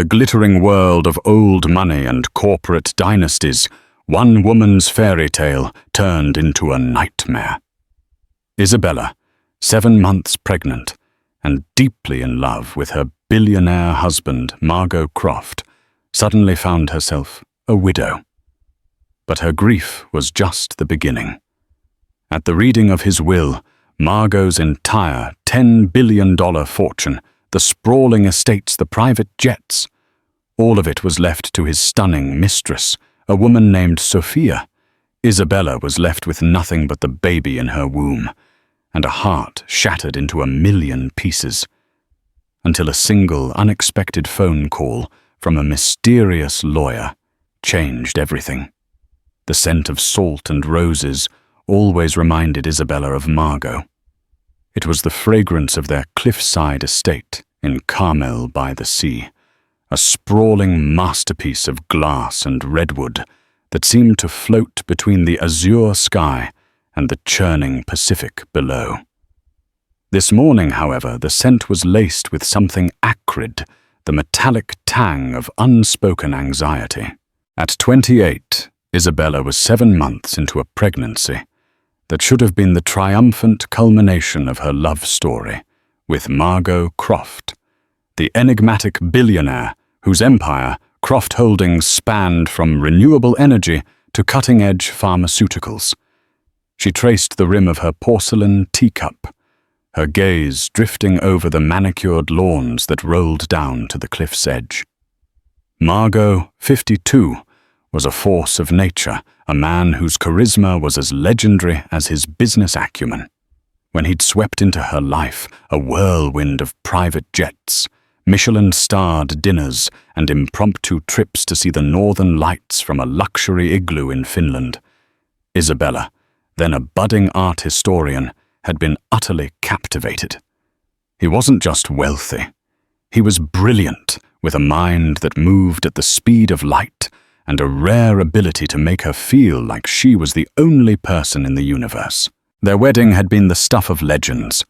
the glittering world of old money and corporate dynasties, one woman's fairy tale turned into a nightmare. Isabella, 7 months pregnant, and deeply in love with her billionaire husband, Margot Croft, suddenly found herself a widow. But her grief was just the beginning. At the reading of his will, Margot's entire $10 billion fortune, the sprawling estates, the private jets, all of it was left to his stunning mistress, a woman named Sofia. Isabella was left with nothing but the baby in her womb, and a heart shattered into 1,000,000 pieces, until a single unexpected phone call from a mysterious lawyer changed everything. The scent of salt and roses always reminded Isabella of Margot. It was the fragrance of their cliffside estate in Carmel by the sea, a sprawling masterpiece of glass and redwood that seemed to float between the azure sky and the churning Pacific below. This morning, however, the scent was laced with something acrid, the metallic tang of unspoken anxiety. At 28, Isabella was 7 months into a pregnancy that should have been the triumphant culmination of her love story with Margot Croft, the enigmatic billionaire whose empire, Croft Holdings, spanned from renewable energy to cutting-edge pharmaceuticals. She traced the rim of her porcelain teacup, her gaze drifting over the manicured lawns that rolled down to the cliff's edge. Margot, 52, was a force of nature, a man whose charisma was as legendary as his business acumen. When he'd swept into her life, a whirlwind of private jets, Michelin-starred dinners, and impromptu trips to see the northern lights from a luxury igloo in Finland, Isabella, then a budding art historian, had been utterly captivated. He wasn't just wealthy. He was brilliant, with a mind that moved at the speed of light and a rare ability to make her feel like she was the only person in the universe. Their wedding had been the stuff of legends,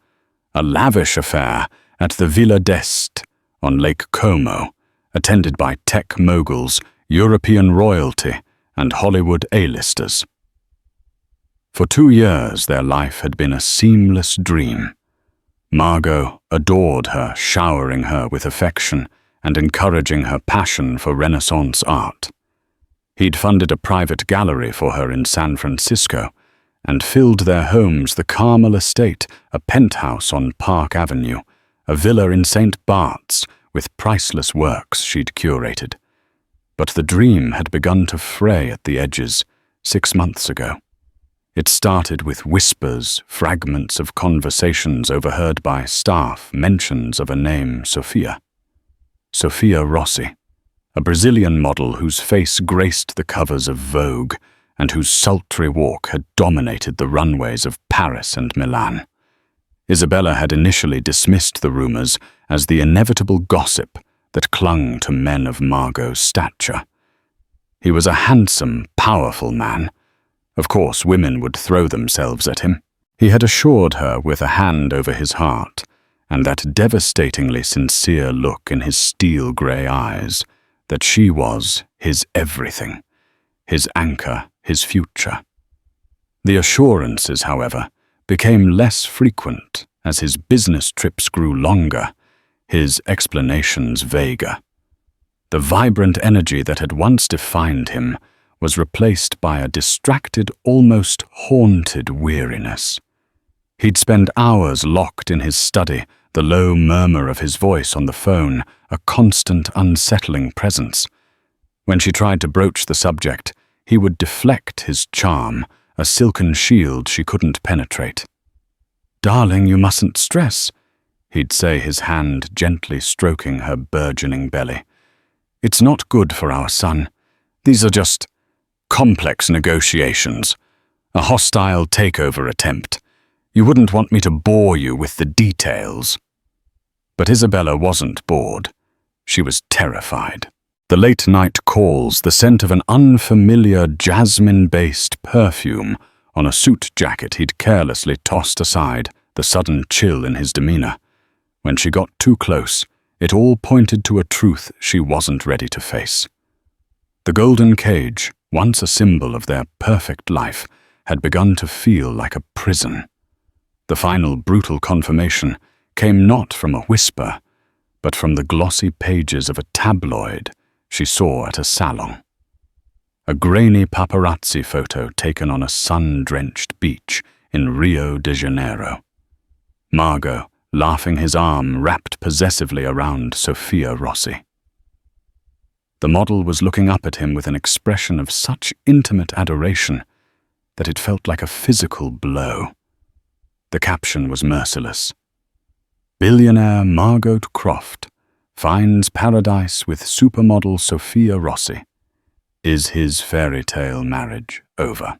a lavish affair at the Villa d'Este on Lake Como, attended by tech moguls, European royalty, and Hollywood A-listers. For 2 years, their life had been a seamless dream. Margot adored her, showering her with affection and encouraging her passion for Renaissance art. He'd funded a private gallery for her in San Francisco and filled their homes, the Carmel estate, a penthouse on Park Avenue, a villa in St. Bart's with priceless works she'd curated. But the dream had begun to fray at the edges 6 months ago. It started with whispers, fragments of conversations overheard by staff, mentions of a name, Sofia. Sofia Rossi, a Brazilian model whose face graced the covers of Vogue and whose sultry walk had dominated the runways of Paris and Milan. Isabella had initially dismissed the rumors as the inevitable gossip that clung to men of Margot's stature. He was a handsome, powerful man. Of course, women would throw themselves at him. He had assured her with a hand over his heart and that devastatingly sincere look in his steel-grey eyes that she was his everything, his anchor, his future. The assurances, however, became less frequent as his business trips grew longer, his explanations vaguer. The vibrant energy that had once defined him was replaced by a distracted, almost haunted weariness. He'd spend hours locked in his study, the low murmur of his voice on the phone, a constant, unsettling presence. When she tried to broach the subject, he would deflect his charm, a silken shield she couldn't penetrate. "Darling, you mustn't stress," he'd say, his hand gently stroking her burgeoning belly. "It's not good for our son. These are just complex negotiations, a hostile takeover attempt. You wouldn't want me to bore you with the details." But Isabella wasn't bored. She was terrified. The late-night calls, the scent of an unfamiliar jasmine-based perfume on a suit jacket he'd carelessly tossed aside, the sudden chill in his demeanor. When she got too close, It all pointed to a truth she wasn't ready to face. The golden cage, once a symbol of their perfect life, had begun to feel like a prison. The final brutal confirmation came not from a whisper, but from the glossy pages of a tabloid she saw at a salon. A grainy paparazzi photo taken on a sun-drenched beach in Rio de Janeiro. Margot, laughing, his arm wrapped possessively around Sofia Rossi. The model was looking up at him with an expression of such intimate adoration that it felt like a physical blow. The caption was merciless. Billionaire Margot Croft finds paradise with supermodel Sofia Rossi. Is his fairy tale marriage over?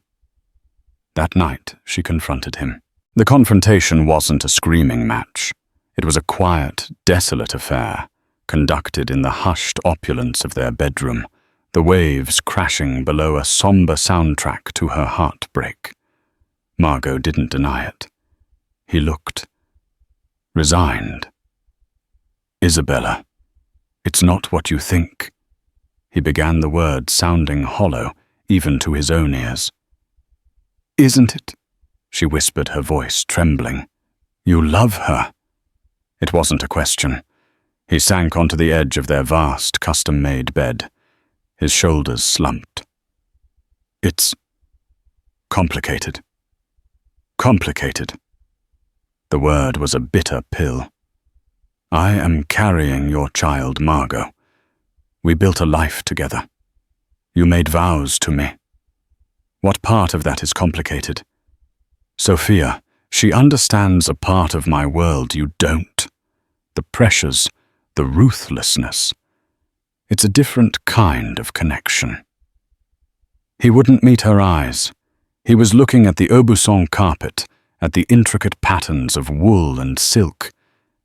That night, she confronted him. The confrontation wasn't a screaming match. It was a quiet, desolate affair, conducted in the hushed opulence of their bedroom, the waves crashing below a somber soundtrack to her heartbreak. Margot didn't deny it. He looked resigned. Isabella, it's not what you think. He began the word, sounding hollow, even to his own ears. Isn't it? She whispered, her voice trembling. You love her. It wasn't a question. He sank onto the edge of their vast, custom-made bed. His shoulders slumped. It's complicated. Complicated. The word was a bitter pill. I am carrying your child, Margot. We built a life together. You made vows to me. What part of that is complicated? Sofia, she understands a part of my world you don't. The pressures, the ruthlessness. It's a different kind of connection. He wouldn't meet her eyes. He was looking at the Aubusson carpet, at the intricate patterns of wool and silk,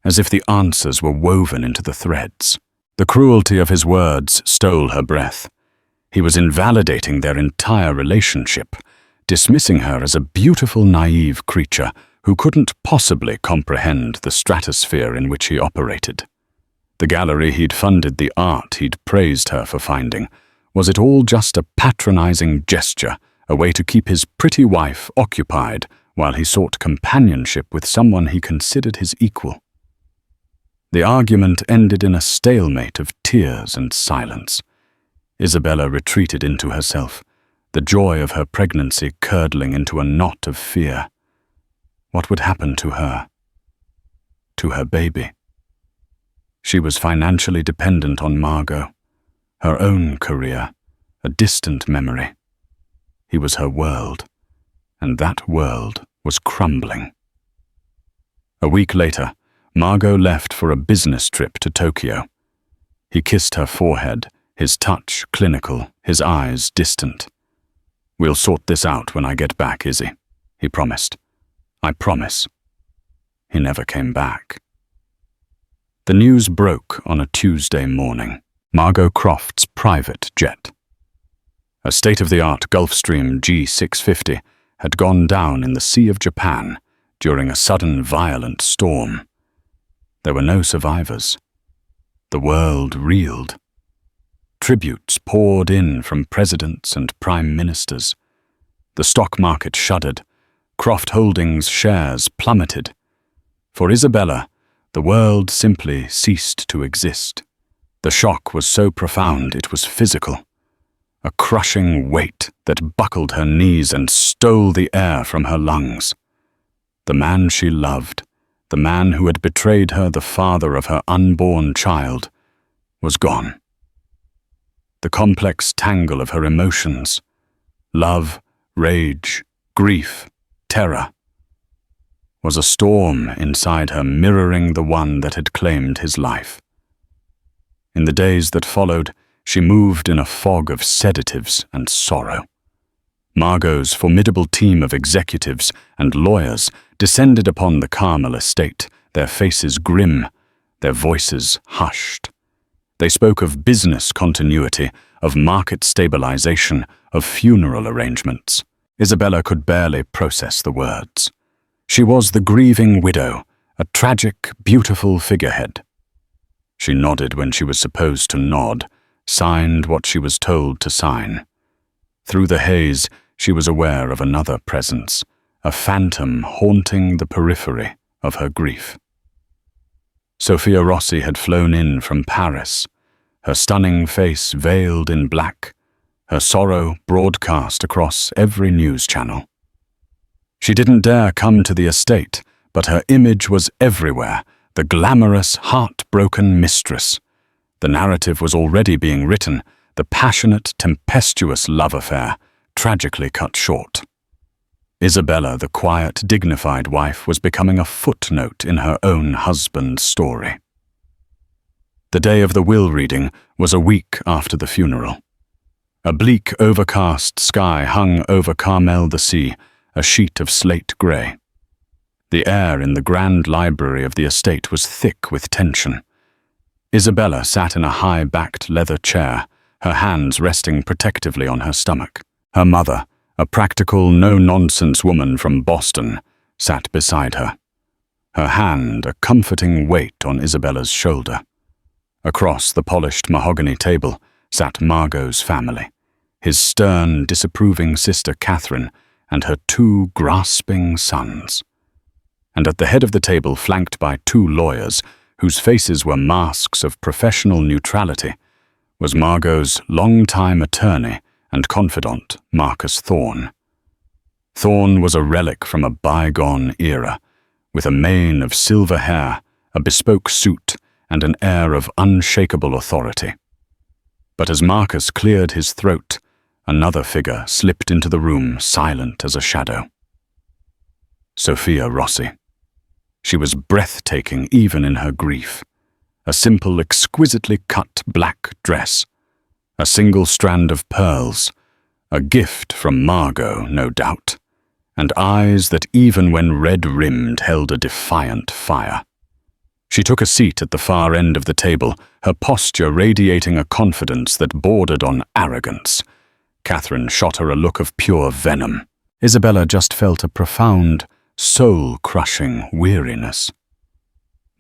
as if the answers were woven into the threads. The cruelty of his words stole her breath. He was invalidating their entire relationship, dismissing her as a beautiful, naive creature who couldn't possibly comprehend the stratosphere in which he operated. The gallery he'd funded, the art he'd praised her for finding, was it all just a patronizing gesture, a way to keep his pretty wife occupied while he sought companionship with someone he considered his equal? The argument ended in a stalemate of tears and silence. Isabella retreated into herself, the joy of her pregnancy curdling into a knot of fear. What would happen to her? To her baby? She was financially dependent on Margot, her own career, a distant memory. He was her world, and that world was crumbling. A week later, Margot left for a business trip to Tokyo. He kissed her forehead, his touch clinical, his eyes distant. We'll sort this out when I get back, Izzy, he promised. I promise. He never came back. The news broke on a Tuesday morning. Margot Croft's private jet. A state-of-the-art Gulfstream G650 had gone down in the Sea of Japan during a sudden violent storm. There were no survivors. The world reeled. Tributes poured in from presidents and prime ministers. The stock market shuddered. Croft Holdings shares plummeted. For Isabella, the world simply ceased to exist. The shock was so profound it was physical. A crushing weight that buckled her knees and stole the air from her lungs. The man she loved, the man who had betrayed her, the father of her unborn child, was gone. The complex tangle of her emotions, love, rage, grief, terror, was a storm inside her, mirroring the one that had claimed his life. In the days that followed, she moved in a fog of sedatives and sorrow. Margot's formidable team of executives and lawyers descended upon the Carmel estate, their faces grim, their voices hushed. They spoke of business continuity, of market stabilization, of funeral arrangements. Isabella could barely process the words. She was the grieving widow, a tragic, beautiful figurehead. She nodded when she was supposed to nod, signed what she was told to sign. Through the haze, she was aware of another presence, a phantom haunting the periphery of her grief. Sofia Rossi had flown in from Paris, her stunning face veiled in black, her sorrow broadcast across every news channel. She didn't dare come to the estate, but her image was everywhere, the glamorous, heartbroken mistress. The narrative was already being written, the passionate, tempestuous love affair, tragically cut short. Isabella, the quiet, dignified wife, was becoming a footnote in her own husband's story. The day of the will reading was a week after the funeral. A bleak, overcast sky hung over Carmel the Sea, a sheet of slate grey. The air in the grand library of the estate was thick with tension. Isabella sat in a high-backed leather chair, her hands resting protectively on her stomach. Her mother, a practical, no-nonsense woman from Boston, sat beside her. Her hand a comforting weight on Isabella's shoulder. Across the polished mahogany table sat Margot's family, his stern, disapproving sister Catherine and her two grasping sons. And at the head of the table, flanked by two lawyers, whose faces were masks of professional neutrality, was Margot's longtime attorney and confidant, Marcus Thorne. Thorne was a relic from a bygone era, with a mane of silver hair, a bespoke suit, and an air of unshakable authority. But as Marcus cleared his throat, another figure slipped into the room, silent as a shadow. Sofia Rossi. She was breathtaking even in her grief. A simple, exquisitely cut black dress, a single strand of pearls, a gift from Margot, no doubt, and eyes that even when red-rimmed held a defiant fire. She took a seat at the far end of the table, her posture radiating a confidence that bordered on arrogance. Catherine shot her a look of pure venom. Isabella just felt a profound, soul-crushing weariness.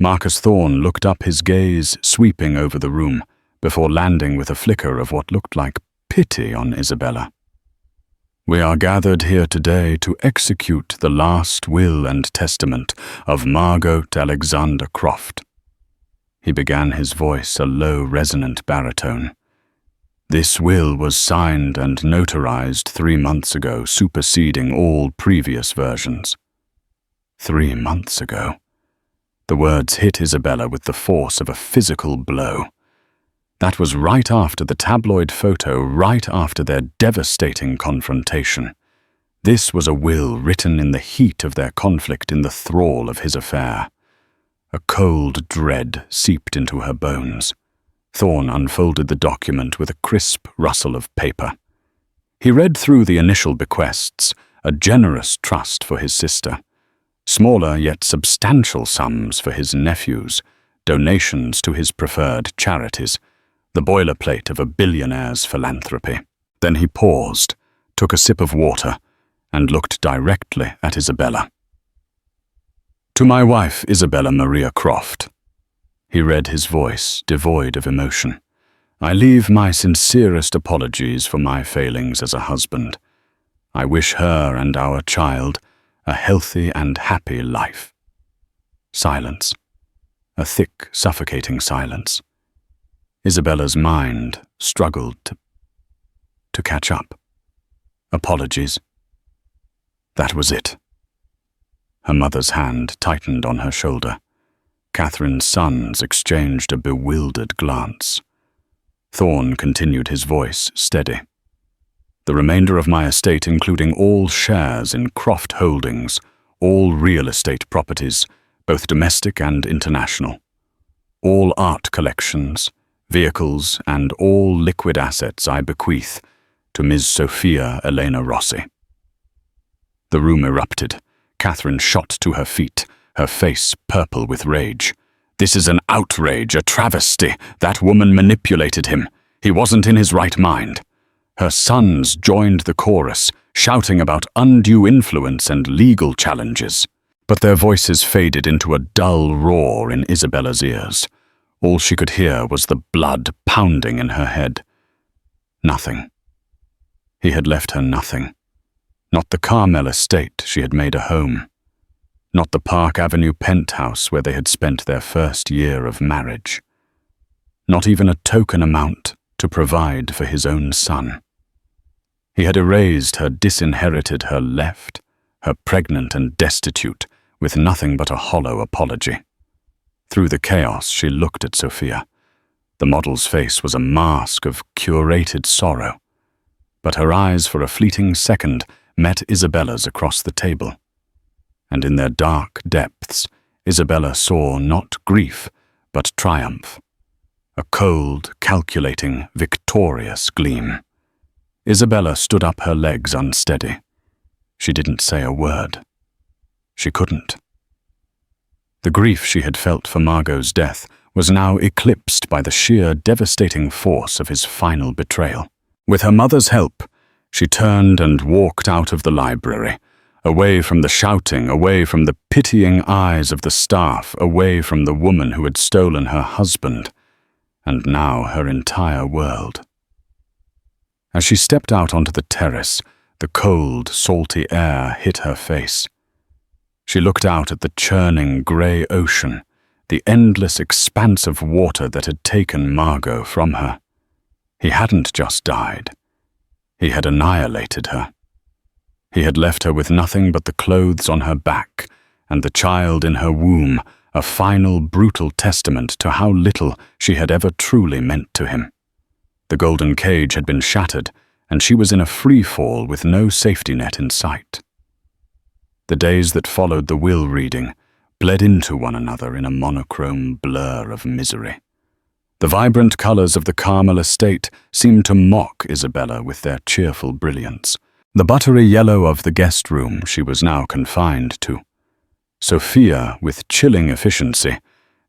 Marcus Thorne looked up, his gaze sweeping over the room, before landing with a flicker of what looked like pity on Isabella. "We are gathered here today to execute the last will and testament of Margot Alexander Croft." He began, his voice a low, resonant baritone. "This will was signed and notarized 3 months ago, superseding all previous versions." 3 months ago. The words hit Isabella with the force of a physical blow. That was right after the tabloid photo, right after their devastating confrontation. This was a will written in the heat of their conflict, in the thrall of his affair. A cold dread seeped into her bones. Thorne unfolded the document with a crisp rustle of paper. He read through the initial bequests, a generous trust for his sister. Smaller yet substantial sums for his nephews, donations to his preferred charities, the boilerplate of a billionaire's philanthropy. Then he paused, took a sip of water, and looked directly at Isabella. "To my wife, Isabella Maria Croft." He read, his voice devoid of emotion. "I leave my sincerest apologies for my failings as a husband. I wish her and our child a healthy and happy life." Silence. A thick, suffocating silence. Isabella's mind struggled to catch up. Apologies. That was it. Her mother's hand tightened on her shoulder. Catherine's sons exchanged a bewildered glance. Thorne continued, his voice steady. "The remainder of my estate, including all shares in Croft Holdings, all real estate properties, both domestic and international, all art collections, vehicles, and all liquid assets I bequeath to Ms. Sofia Elena Rossi." The room erupted. Catherine shot to her feet, her face purple with rage. "This is an outrage, a travesty. That woman manipulated him. He wasn't in his right mind." Her sons joined the chorus, shouting about undue influence and legal challenges. But their voices faded into a dull roar in Isabella's ears. All she could hear was the blood pounding in her head. Nothing. He had left her nothing. Not the Carmel estate she had made a home. Not the Park Avenue penthouse where they had spent their first year of marriage. Not even a token amount to provide for his own son. He had erased her disinherited, her left, her pregnant and destitute, with nothing but a hollow apology. Through the chaos, she looked at Sofia. The model's face was a mask of curated sorrow, but her eyes for a fleeting second met Isabella's across the table. And in their dark depths, Isabella saw not grief, but triumph. A cold, calculating, victorious gleam. Isabella stood up, her legs unsteady. She didn't say a word. She couldn't. The grief she had felt for Margot's death was now eclipsed by the sheer devastating force of his final betrayal. With her mother's help, she turned and walked out of the library, away from the shouting, away from the pitying eyes of the staff, away from the woman who had stolen her husband, and now her entire world. As she stepped out onto the terrace, the cold, salty air hit her face. She looked out at the churning grey ocean, the endless expanse of water that had taken Margot from her. He hadn't just died. He had annihilated her. He had left her with nothing but the clothes on her back and the child in her womb, a final brutal testament to how little she had ever truly meant to him. The golden cage had been shattered, and she was in a free fall with no safety net in sight. The days that followed the will reading bled into one another in a monochrome blur of misery. The vibrant colours of the Carmel estate seemed to mock Isabella with their cheerful brilliance. The buttery yellow of the guest room she was now confined to. Sofia, with chilling efficiency,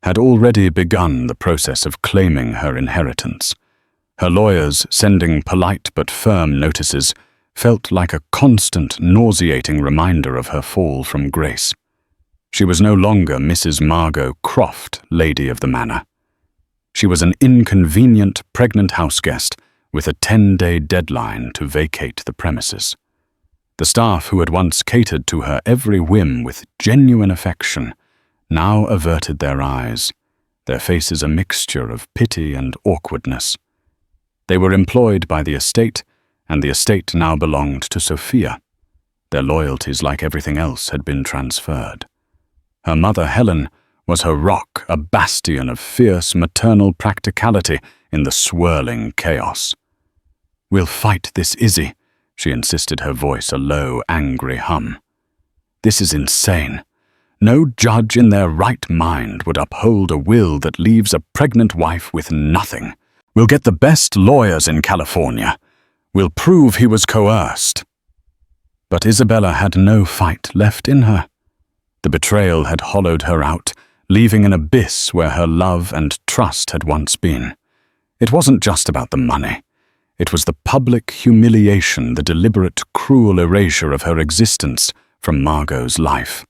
had already begun the process of claiming her inheritance. Her lawyers, sending polite but firm notices, felt like a constant, nauseating reminder of her fall from grace. She was no longer Mrs. Margot Croft, lady of the manor. She was an inconvenient pregnant houseguest with a 10-day deadline to vacate the premises. The staff who had once catered to her every whim with genuine affection now averted their eyes, their faces a mixture of pity and awkwardness. They were employed by the estate, and the estate now belonged to Sofia. Their loyalties, like everything else, had been transferred. Her mother, Helen, was her rock, a bastion of fierce maternal practicality in the swirling chaos. "We'll fight this, Izzy," she insisted, her voice a low, angry hum. "This is insane. No judge in their right mind would uphold a will that leaves a pregnant wife with nothing. We'll get the best lawyers in California. We'll prove he was coerced." But Isabella had no fight left in her. The betrayal had hollowed her out, leaving an abyss where her love and trust had once been. It wasn't just about the money. It was the public humiliation, the deliberate, cruel erasure of her existence from Margot's life.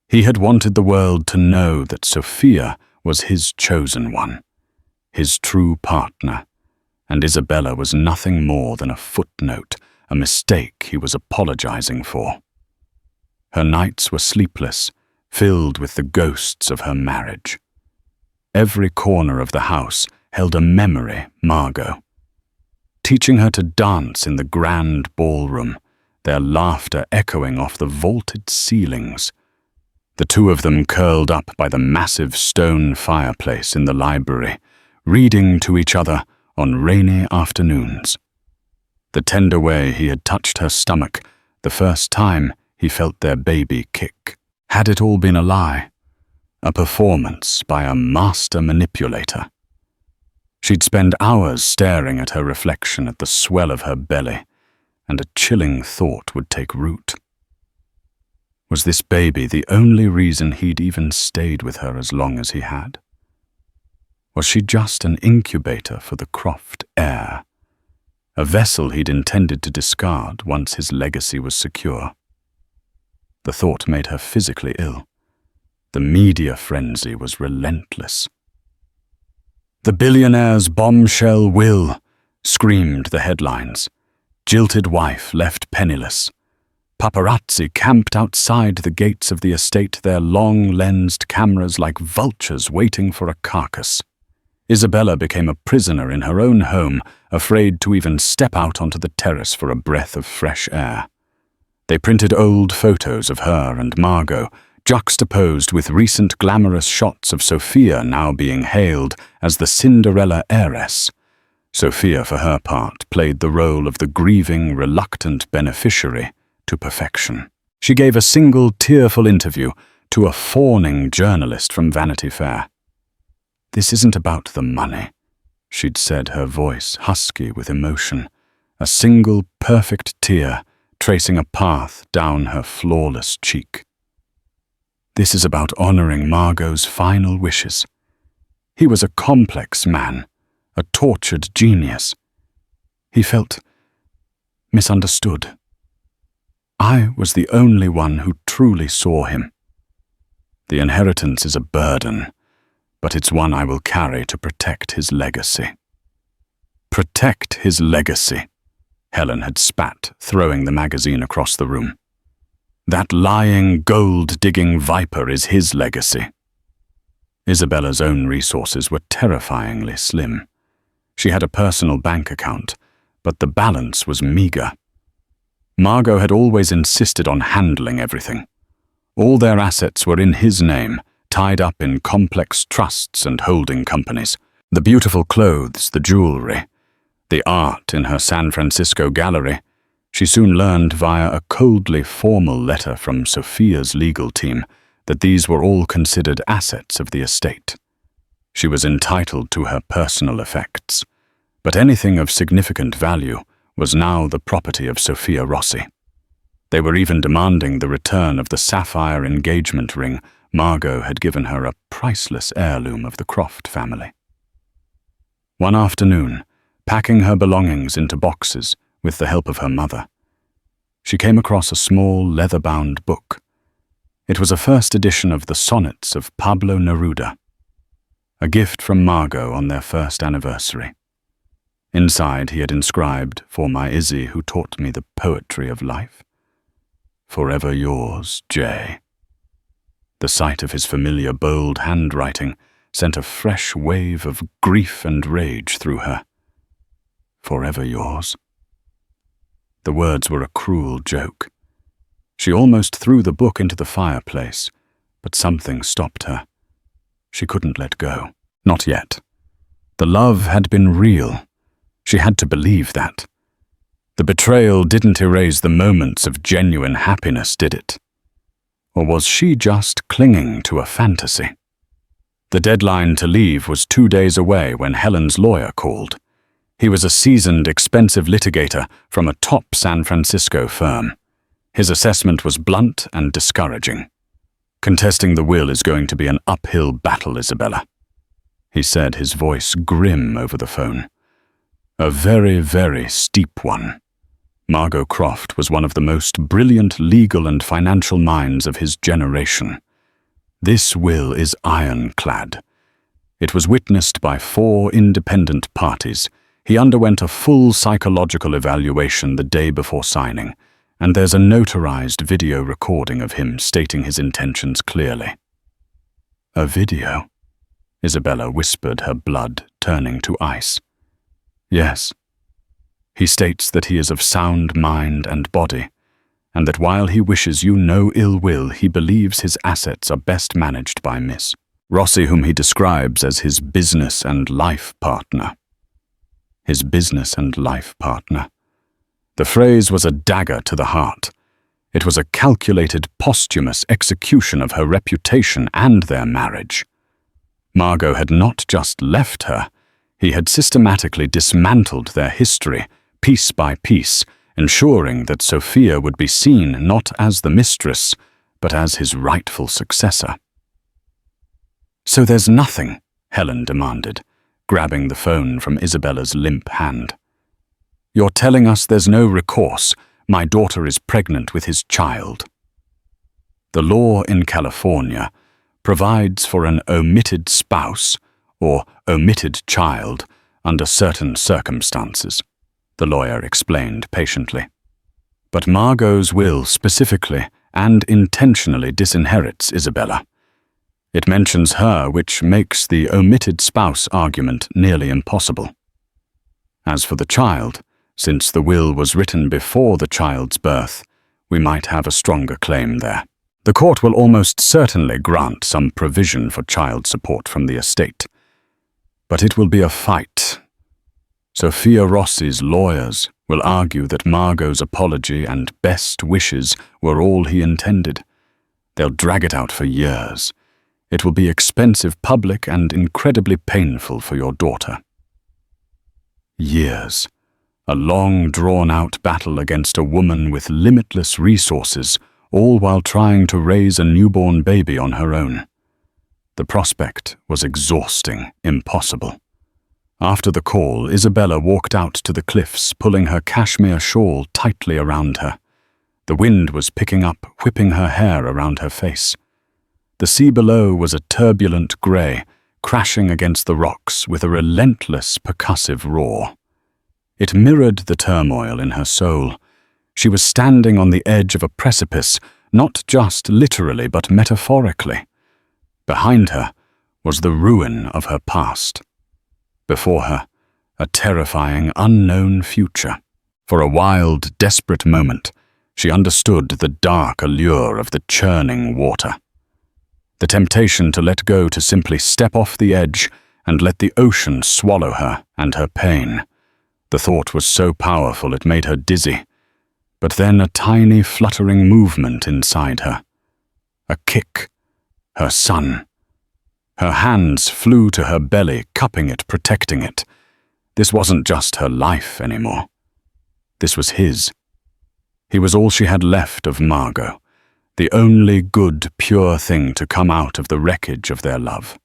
He had wanted the world to know that Sofia was his chosen one, his true partner, and Isabella was nothing more than a footnote, a mistake he was apologizing for. Her nights were sleepless, filled with the ghosts of her marriage. Every corner of the house held a memory Margot. Teaching her to dance in the grand ballroom, their laughter echoing off the vaulted ceilings. The two of them curled up by the massive stone fireplace in the library, reading to each other on rainy afternoons. The tender way he had touched her stomach, the first time he felt their baby kick. Had it all been a lie? A performance by a master manipulator? She'd spend hours staring at her reflection at the swell of her belly, and a chilling thought would take root. Was this baby the only reason he'd even stayed with her as long as he had? Was she just an incubator for the Croft heir? A vessel he'd intended to discard once his legacy was secure? The thought made her physically ill. The media frenzy was relentless. "The billionaire's bombshell will," screamed the headlines. "Jilted wife left penniless." Paparazzi camped outside the gates of the estate, their long-lensed cameras like vultures waiting for a carcass. Isabella became a prisoner in her own home, afraid to even step out onto the terrace for a breath of fresh air. They printed old photos of her and Margot, juxtaposed with recent glamorous shots of Sofia now being hailed as the Cinderella heiress. Sofia, for her part, played the role of the grieving, reluctant beneficiary to perfection. She gave a single tearful interview to a fawning journalist from Vanity Fair. "This isn't about the money," she'd said, her voice husky with emotion, a single perfect tear tracing a path down her flawless cheek. "This is about honoring Margot's final wishes. He was a complex man, a tortured genius. He felt misunderstood. I was the only one who truly saw him. The inheritance is a burden, but it's one I will carry to protect his legacy." "Protect his legacy," Helen had spat, throwing the magazine across the room. "That lying, gold-digging viper is his legacy." Isabella's own resources were terrifyingly slim. She had a personal bank account, but the balance was meager. Margot had always insisted on handling everything. All their assets were in his name, tied up in complex trusts and holding companies. The beautiful clothes, the jewelry, the art in her San Francisco gallery. She soon learned via a coldly formal letter from Sofia's legal team that these were all considered assets of the estate. She was entitled to her personal effects, but anything of significant value was now the property of Sofia Rossi. They were even demanding the return of the sapphire engagement ring Margot had given her, a priceless heirloom of the Croft family. One afternoon, packing her belongings into boxes with the help of her mother, she came across a small leather-bound book. It was a first edition of the Sonnets of Pablo Neruda, a gift from Margot on their first anniversary. Inside he had inscribed, "For my Izzy who taught me the poetry of life. Forever yours, J." The sight of his familiar bold handwriting sent a fresh wave of grief and rage through her. "Forever yours." The words were a cruel joke. She almost threw the book into the fireplace, but something stopped her. She couldn't let go. Not yet. The love had been real. She had to believe that. The betrayal didn't erase the moments of genuine happiness, did it? Or was she just clinging to a fantasy? The deadline to leave was 2 days away when Helen's lawyer called. He was a seasoned, expensive litigator from a top San Francisco firm. His assessment was blunt and discouraging. "Contesting the will is going to be an uphill battle, Isabella," he said, his voice grim over the phone. "A very, very steep one." Margot Croft was one of the most brilliant legal and financial minds of his generation. This will is ironclad. It was witnessed by 4 independent parties. He underwent a full psychological evaluation the day before signing, and there's a notarized video recording of him stating his intentions clearly. "A video?" Isabella whispered, her blood turning to ice. "Yes. He states that he is of sound mind and body, and that while he wishes you no ill will, he believes his assets are best managed by Miss Rossi, whom he describes as his business and life partner." His business and life partner. The phrase was a dagger to the heart. It was a calculated, posthumous execution of her reputation and their marriage. Margot had not just left her, he had systematically dismantled their history, piece by piece, ensuring that Sofia would be seen not as the mistress, but as his rightful successor. "So there's nothing?" Helen demanded, grabbing the phone from Isabella's limp hand. "You're telling us there's no recourse? My daughter is pregnant with his child." The law in California provides for an omitted spouse or omitted child under certain circumstances, the lawyer explained patiently. But Margot's will specifically and intentionally disinherits Isabella. It mentions her, which makes the omitted spouse argument nearly impossible. As for the child, since the will was written before the child's birth, we might have a stronger claim there. The court will almost certainly grant some provision for child support from the estate. But it will be a fight. Sofia Rossi's lawyers will argue that Margot's apology and best wishes were all he intended. They'll drag it out for years. It will be expensive, public, and incredibly painful for your daughter. Years. A long, drawn-out battle against a woman with limitless resources, all while trying to raise a newborn baby on her own. The prospect was exhausting, impossible. After the call, Isabella walked out to the cliffs, pulling her cashmere shawl tightly around her. The wind was picking up, whipping her hair around her face. The sea below was a turbulent grey, crashing against the rocks with a relentless, percussive roar. It mirrored the turmoil in her soul. She was standing on the edge of a precipice, not just literally but metaphorically. Behind her was the ruin of her past. Before her, a terrifying, unknown future. For a wild, desperate moment, she understood the dark allure of the churning water. The temptation to let go, to simply step off the edge and let the ocean swallow her and her pain. The thought was so powerful it made her dizzy. But then a tiny fluttering movement inside her. A kick. Her son. Her hands flew to her belly, cupping it, protecting it. This wasn't just her life anymore. This was his. He was all she had left of Margot. The only good, pure thing to come out of the wreckage of their love.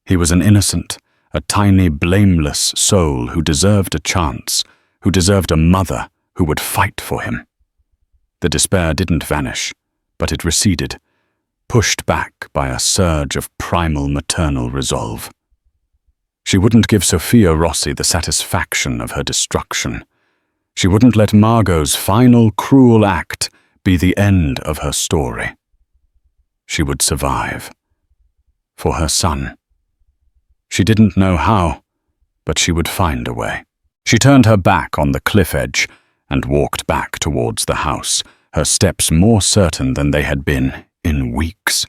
He was an innocent, a tiny, blameless soul who deserved a chance, who deserved a mother who would fight for him. The despair didn't vanish, but it receded, pushed back by a surge of primal maternal resolve. She wouldn't give Sofia Rossi the satisfaction of her destruction. She wouldn't let Margot's final cruel act be the end of her story. She would survive. For her son. She didn't know how, but she would find a way. She turned her back on the cliff edge and walked back towards the house, her steps more certain than they had been in weeks.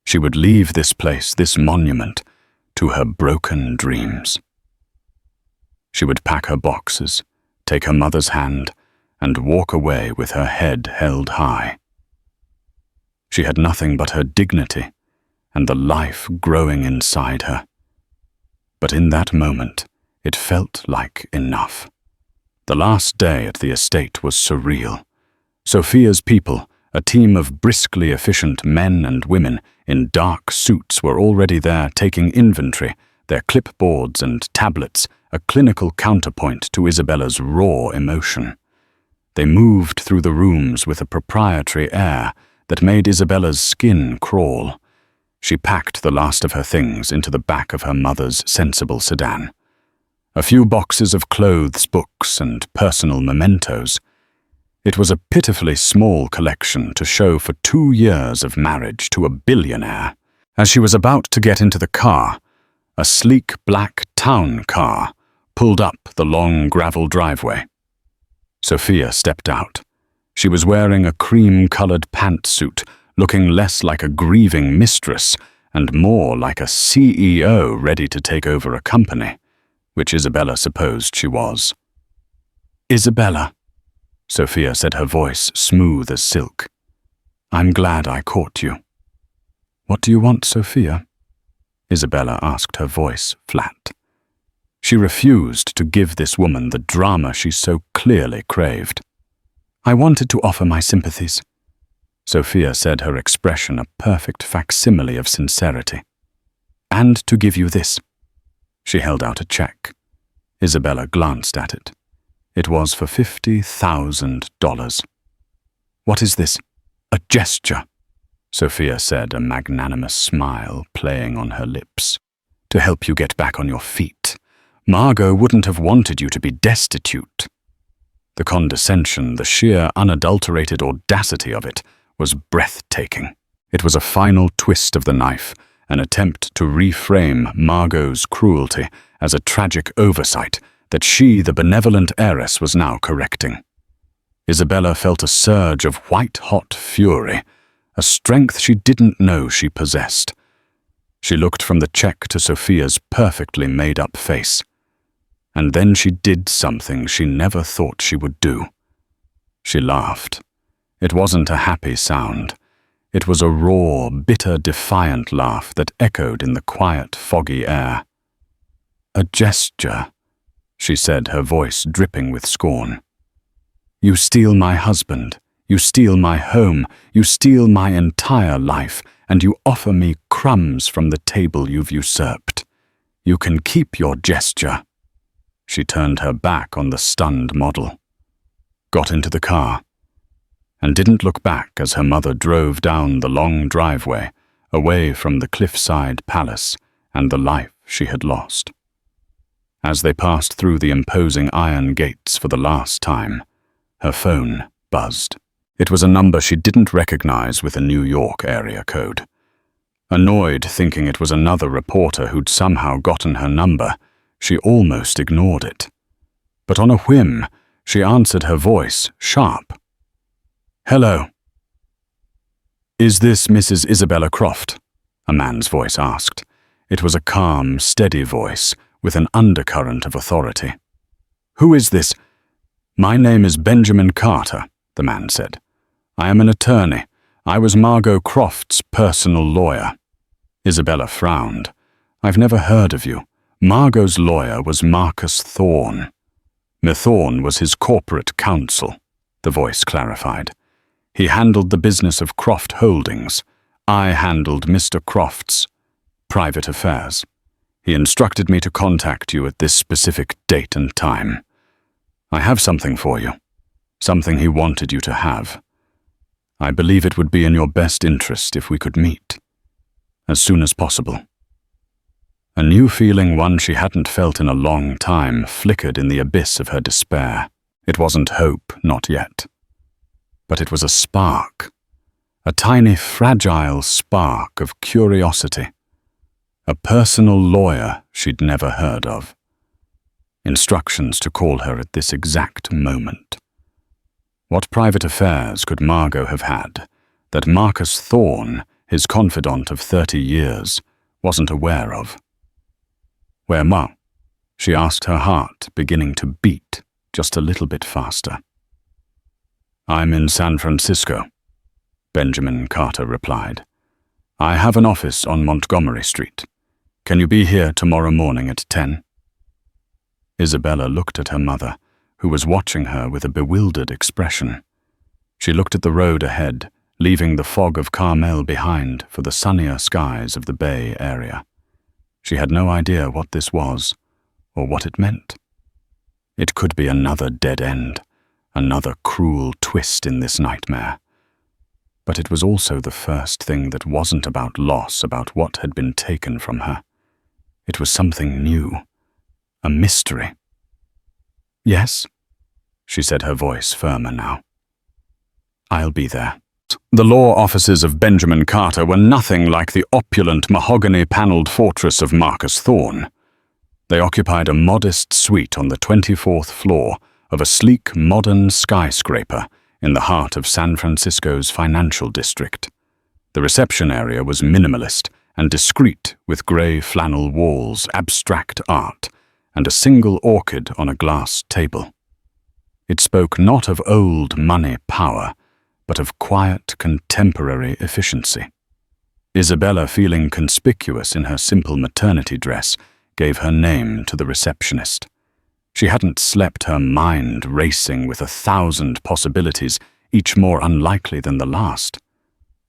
She would leave this place, this monument, to her broken dreams. She would pack her boxes, take her mother's hand, and walk away with her head held high. She had nothing but her dignity and the life growing inside her. But in that moment, it felt like enough. The last day at the estate was surreal. Sofia's people, a team of briskly efficient men and women in dark suits, were already there taking inventory, their clipboards and tablets, a clinical counterpoint to Isabella's raw emotion. They moved through the rooms with a proprietary air that made Isabella's skin crawl. She packed the last of her things into the back of her mother's sensible sedan. A few boxes of clothes, books, and personal mementos. It was a pitifully small collection to show for 2 years of marriage to a billionaire. As she was about to get into the car, a sleek black town car pulled up the long gravel driveway. Sofia stepped out. She was wearing a cream-colored pantsuit, looking less like a grieving mistress and more like a CEO ready to take over a company, which Isabella supposed she was. "Isabella," Sofia said, her voice smooth as silk. "I'm glad I caught you." "What do you want, Sofia?" Isabella asked, her voice flat. She refused to give this woman the drama she so clearly craved. "I wanted to offer my sympathies," Sofia said, her expression a perfect facsimile of sincerity. "And to give you this." She held out a check. Isabella glanced at it. It was for $50,000. "What is this?" "A gesture," Sofia said, a magnanimous smile playing on her lips. to help you get back on your feet. Margot wouldn't have wanted you to be destitute." The condescension, the sheer unadulterated audacity of it, was breathtaking. It was a final twist of the knife, an attempt to reframe Margot's cruelty as a tragic oversight that she, the benevolent heiress, was now correcting. Isabella felt a surge of white-hot fury, a strength she didn't know she possessed. She looked from the check to Sofia's perfectly made-up face. And then she did something she never thought she would do. She laughed. It wasn't a happy sound. It was a raw, bitter, defiant laugh that echoed in the quiet, foggy air. "A gesture," she said, her voice dripping with scorn. "You steal my husband, you steal my home, you steal my entire life, and you offer me crumbs from the table you've usurped. You can keep your gesture." She turned her back on the stunned model, got into the car, and didn't look back as her mother drove down the long driveway, away from the cliffside palace and the life she had lost. As they passed through the imposing iron gates for the last time, her phone buzzed. It was a number she didn't recognize with a New York area code. Annoyed, thinking it was another reporter who'd somehow gotten her number, she almost ignored it. But on a whim, she answered, her voice sharp. "Hello." "Is this Mrs. Isabella Croft?" a man's voice asked. It was a calm, steady voice with an undercurrent of authority. "Who is this?" "My name is Benjamin Carter," the man said. "I am an attorney. I was Margot Croft's personal lawyer." Isabella frowned. "I've never heard of you." Margot's lawyer was Marcus Thorne. Thorne was his corporate counsel, the voice clarified. He handled the business of Croft Holdings. I handled Mr. Croft's private affairs. He instructed me to contact you at this specific date and time. I have something for you, something he wanted you to have. I believe it would be in your best interest if we could meet, as soon as possible. A new feeling, one she hadn't felt in a long time, flickered in the abyss of her despair. It wasn't hope, not yet. But it was a spark, a tiny, fragile spark of curiosity. A personal lawyer she'd never heard of. Instructions to call her at this exact moment. What private affairs could Margot have had that Marcus Thorne, his confidant of 30 years, wasn't aware of? "Where ma?" she asked, her heart beginning to beat just a little bit faster. "I'm in San Francisco," Benjamin Carter replied. "I have an office on Montgomery Street. Can you be here tomorrow morning at 10? Isabella looked at her mother, who was watching her with a bewildered expression. She looked at the road ahead, leaving the fog of Carmel behind for the sunnier skies of the Bay Area. She had no idea what this was, or what it meant. It could be another dead end, another cruel twist in this nightmare. But it was also the first thing that wasn't about loss, about what had been taken from her. It was something new, a mystery. "Yes," she said, her voice firmer now. "I'll be there." The law offices of Benjamin Carter were nothing like the opulent mahogany-paneled fortress of Marcus Thorne. They occupied a modest suite on the 24th floor of a sleek, modern skyscraper in the heart of San Francisco's financial district. The reception area was minimalist and discreet, with grey flannel walls, abstract art, and a single orchid on a glass table. It spoke not of old money power, but of quiet, contemporary efficiency. Isabella, feeling conspicuous in her simple maternity dress, gave her name to the receptionist. She hadn't slept, her mind racing with 1,000 possibilities, each more unlikely than the last.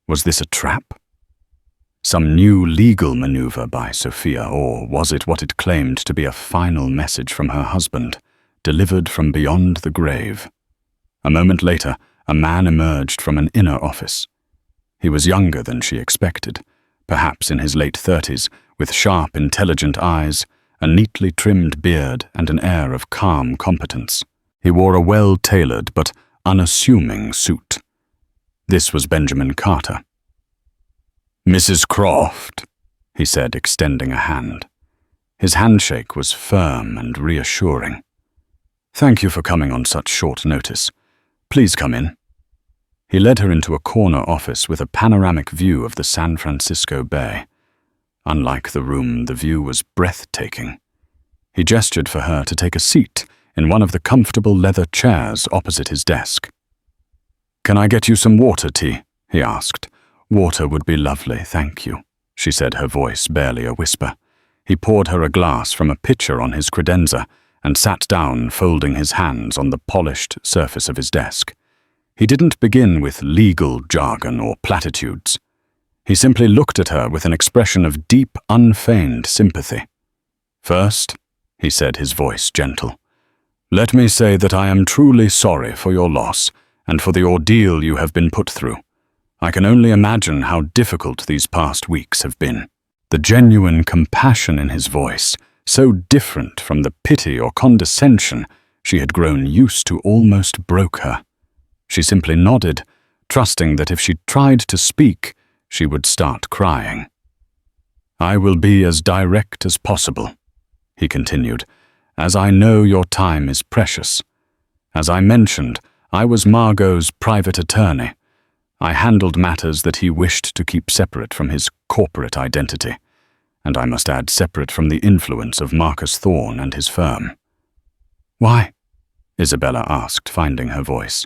Was this a trap? Some new legal maneuver by Sofia, or was it what it claimed to be a final message from her husband, delivered from beyond the grave? A moment later, a man emerged from an inner office. He was younger than she expected, perhaps in his late 30s, with sharp, intelligent eyes, a neatly trimmed beard, and an air of calm competence. He wore a well-tailored but unassuming suit. This was Benjamin Carter. "Mrs. Croft," he said, extending a hand. His handshake was firm and reassuring. "Thank you for coming on such short notice. Please come in." He led her into a corner office with a panoramic view of the San Francisco Bay. Unlike the room, the view was breathtaking. He gestured for her to take a seat in one of the comfortable leather chairs opposite his desk. "Can I get you some water, T?" he asked. "Water would be lovely, thank you," she said, her voice barely a whisper. He poured her a glass from a pitcher on his credenza and sat down, folding his hands on the polished surface of his desk. He didn't begin with legal jargon or platitudes. He simply looked at her with an expression of deep, unfeigned sympathy. "First," he said, his voice gentle, "let me say that I am truly sorry for your loss and for the ordeal you have been put through. I can only imagine how difficult these past weeks have been." The genuine compassion in his voice, so different from the pity or condescension she had grown used to, almost broke her. She simply nodded, trusting that if she tried to speak, she would start crying. "I will be as direct as possible," he continued, "as I know your time is precious. As I mentioned, I was Margot's private attorney. I handled matters that he wished to keep separate from his corporate identity, and I must add separate from the influence of Marcus Thorne and his firm." "Why?" Isabella asked, finding her voice.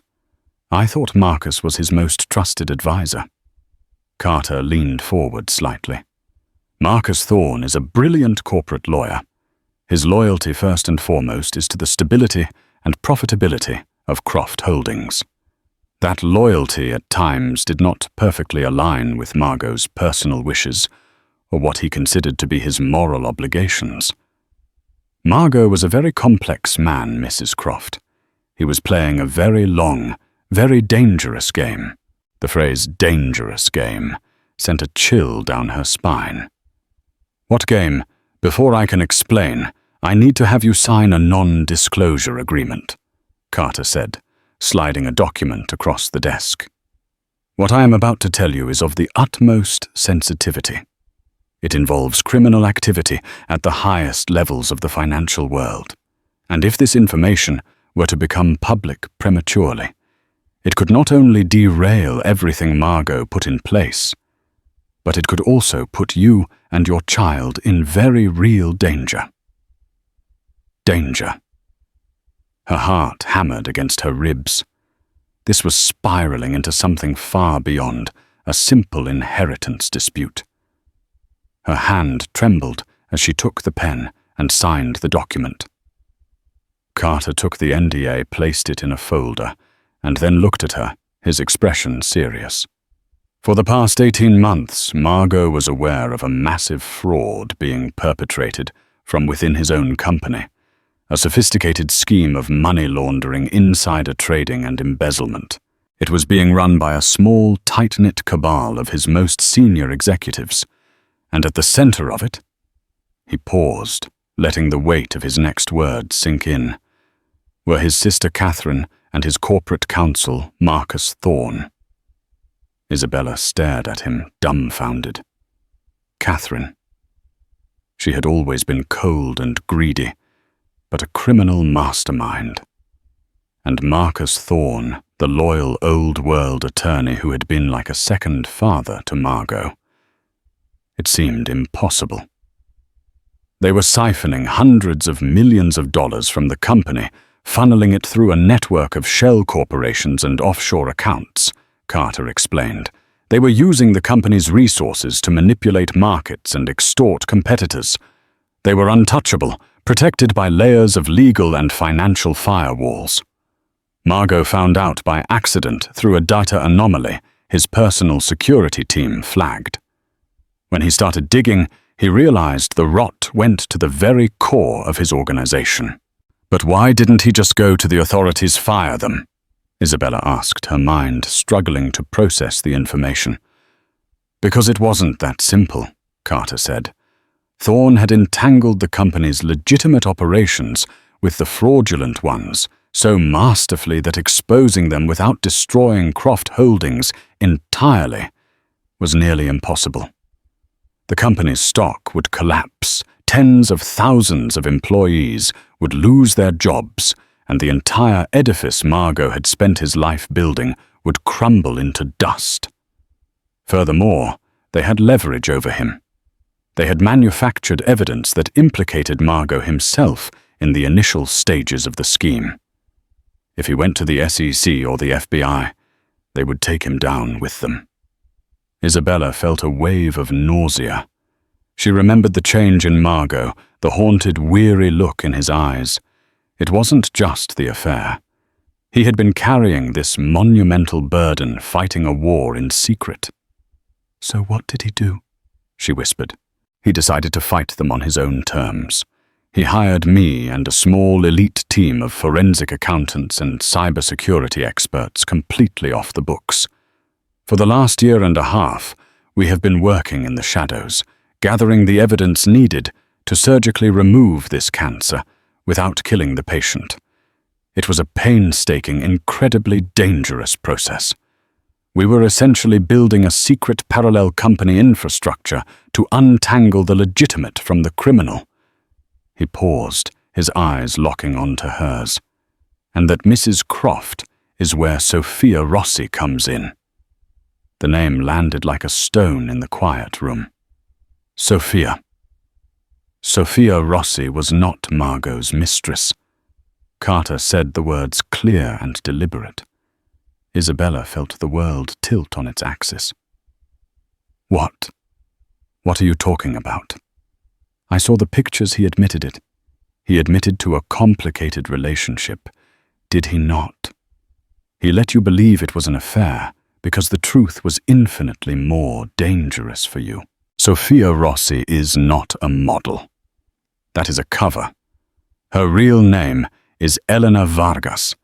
"I thought Marcus was his most trusted advisor." Carter leaned forward slightly. "Marcus Thorne is a brilliant corporate lawyer. His loyalty first and foremost is to the stability and profitability of Croft Holdings. That loyalty at times did not perfectly align with Margot's personal wishes or what he considered to be his moral obligations. Margot was a very complex man, Mrs. Croft. He was playing a very long, very dangerous game." The phrase "dangerous game" sent a chill down her spine. "What game? Before I can explain, I need to have you sign a non-disclosure agreement," Carter said, sliding a document across the desk. "What I am about to tell you is of the utmost sensitivity. It involves criminal activity at the highest levels of the financial world, and if this information were to become public prematurely, it could not only derail everything Margot put in place, but it could also put you and your child in very real danger." Danger. Her heart hammered against her ribs. This was spiraling into something far beyond a simple inheritance dispute. Her hand trembled as she took the pen and signed the document. Carter took the NDA, placed it in a folder, and then looked at her, his expression serious. For the past 18 months, Margot was aware of a massive fraud being perpetrated from within his own company, a sophisticated scheme of money laundering, insider trading, and embezzlement. It was being run by a small, tight-knit cabal of his most senior executives, and at the center of it, he paused, letting the weight of his next words sink in, were his sister Catherine and his corporate counsel, Marcus Thorne. Isabella stared at him, dumbfounded. Catherine. She had always been cold and greedy, but a criminal mastermind. And Marcus Thorne, the loyal old-world attorney who had been like a second father to Margot. It seemed impossible. They were siphoning hundreds of millions of dollars from the company, funneling it through a network of shell corporations and offshore accounts, Carter explained. They were using the company's resources to manipulate markets and extort competitors. They were untouchable, protected by layers of legal and financial firewalls. Margot found out by accident through a data anomaly his personal security team flagged. When he started digging, he realized the rot went to the very core of his organization. But why didn't he just go to the authorities, fire them? Isabella asked, her mind struggling to process the information. Because it wasn't that simple, Carter said. Thorne had entangled the company's legitimate operations with the fraudulent ones so masterfully that exposing them without destroying Croft Holdings entirely was nearly impossible. The company's stock would collapse, tens of thousands of employees would lose their jobs, and the entire edifice Margot had spent his life building would crumble into dust. Furthermore, they had leverage over him. They had manufactured evidence that implicated Margot himself in the initial stages of the scheme. If he went to the SEC or the FBI, they would take him down with them. Isabella felt a wave of nausea. She remembered the change in Margot, the haunted, weary look in his eyes. It wasn't just the affair. He had been carrying this monumental burden, fighting a war in secret. "So what did he do?" she whispered. "He decided to fight them on his own terms. He hired me and a small elite team of forensic accountants and cybersecurity experts completely off the books. For the last year and a half, we have been working in the shadows, gathering the evidence needed to surgically remove this cancer without killing the patient. It was a painstaking, incredibly dangerous process. We were essentially building a secret parallel company infrastructure to untangle the legitimate from the criminal." He paused, his eyes locking onto hers. "And that Mrs. Croft is where Sofia Rossi comes in." The name landed like a stone in the quiet room. Sofia. Sofia Rossi was not Margot's mistress. Carter said the words clear and deliberate. Isabella felt the world tilt on its axis. "What? What are you talking about?" "I saw the pictures," he admitted it. "He admitted to a complicated relationship, did he not? He let you believe it was an affair because the truth was infinitely more dangerous for you. Sofia Rossi is not a model. That is a cover. Her real name is Elena Vargas,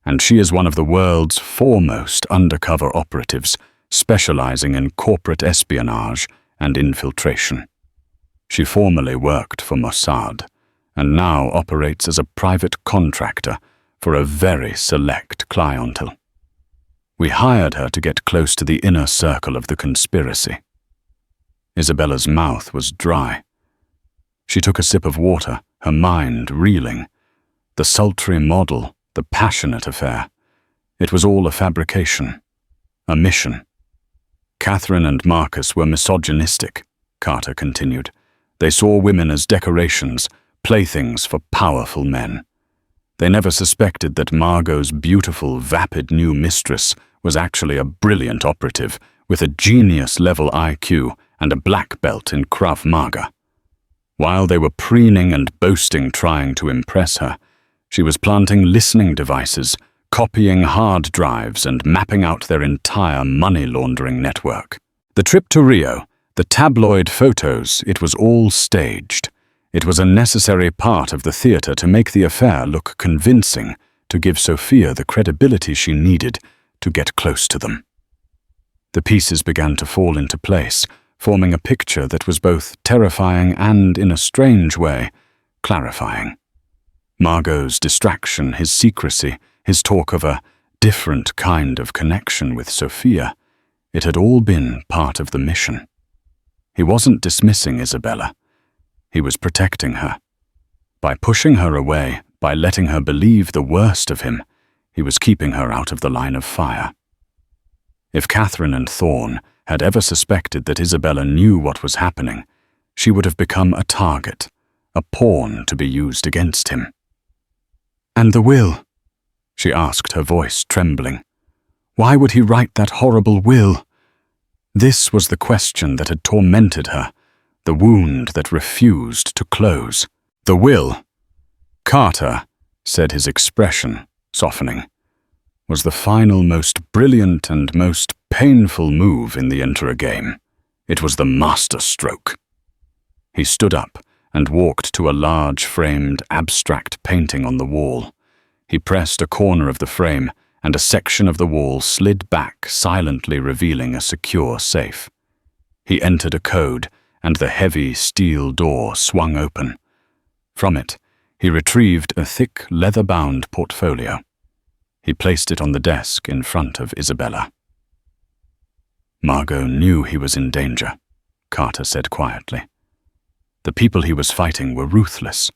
and she is one of the world's foremost undercover operatives, specializing in corporate espionage and infiltration. She formerly worked for Mossad, and now operates as a private contractor for a very select clientele. We hired her to get close to the inner circle of the conspiracy." Isabella's mouth was dry. She took a sip of water, her mind reeling. The sultry model, the passionate affair. It was all a fabrication, a mission. "Catherine and Marcus were misogynistic," Carter continued. "They saw women as decorations, playthings for powerful men. They never suspected that Margot's beautiful, vapid new mistress was actually a brilliant operative with a genius-level IQ and a black belt in Krav Maga. While they were preening and boasting trying to impress her, she was planting listening devices, copying hard drives, and mapping out their entire money laundering network. The trip to Rio, the tabloid photos, it was all staged. It was a necessary part of the theater to make the affair look convincing, to give Sofia the credibility she needed to get close to them." The pieces began to fall into place, forming a picture that was both terrifying and, in a strange way, clarifying. Margot's distraction, his secrecy, his talk of a different kind of connection with Sofia, it had all been part of the mission. He wasn't dismissing Isabella. He was protecting her. By pushing her away, by letting her believe the worst of him, he was keeping her out of the line of fire. If Catherine and Thorne had ever suspected that Isabella knew what was happening, she would have become a target, a pawn to be used against him. "And the will?" she asked, her voice trembling. "Why would he write that horrible will?" This was the question that had tormented her, the wound that refused to close. "The will," Carter said, his expression softening, "was the final, most brilliant and most painful move in the interrogame. It was the master stroke." He stood up and walked to a large framed abstract painting on the wall. He pressed a corner of the frame, and a section of the wall slid back, silently revealing a secure safe. He entered a code, and the heavy steel door swung open. From it, he retrieved a thick, leather-bound portfolio. He placed it on the desk in front of Isabella. Margot knew he was in danger, Carter said quietly. The people he was fighting were ruthless.